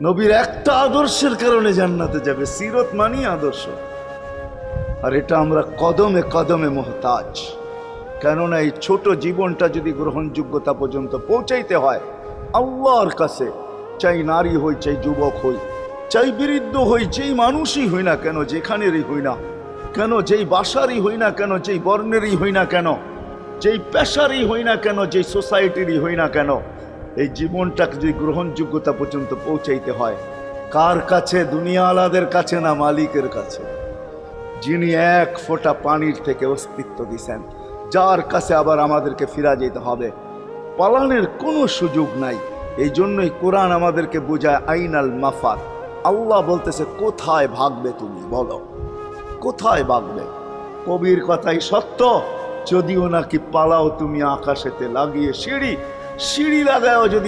নবীর একটা আদর্শের কারণে জান্নাতে যাবে। সিরত মানি আদর্শ। আর এটা আমরা কদমে কদমে মুহতাজ। কেননা এই ছোট জীবনটা যদি গ্রহণযোগ্যতা পর্যন্ত পৌঁছাইতে হয় আল্লাহর কাছে, চাই নারী হই, চাই যুবক হই, চাই বৃদ্ধ হই, যেই মানুষই হই না কেন, যেখানেরই হই না কেন, যেই বাসারই হই না কেন, যেই বর্ণেরই হই না কেন, যেই পেশারই হই না কেন, যেই সোসাইটিরই হই না কেন, এই জীবনটাকে যদি গ্রহণযোগ্যতা পর্যন্ত পৌঁছাইতে হয় কার কাছে? দুনিয়াওয়ালাদের কাছে না, মালিকের কাছে, যিনি এক ফোঁটা পানির থেকে অস্তিত্ব দিছেন, যার কাছে আবার আমাদেরকে ফিরা যেতে হবে। পালানের কোনো সুযোগ নাই। এই জন্যই কোরআন আমাদেরকে বোঝায় আইনাল মাফার। আল্লাহ বলতেছে কোথায় ভাগবে তুমি, বলো কোথায় ভাগবে? কবির কথাই সত্য, যদিও নাকি পালাও তুমি আকাশেতে লাগিয়ে সিঁড়ি, সিঁড়ি লাগাও যদি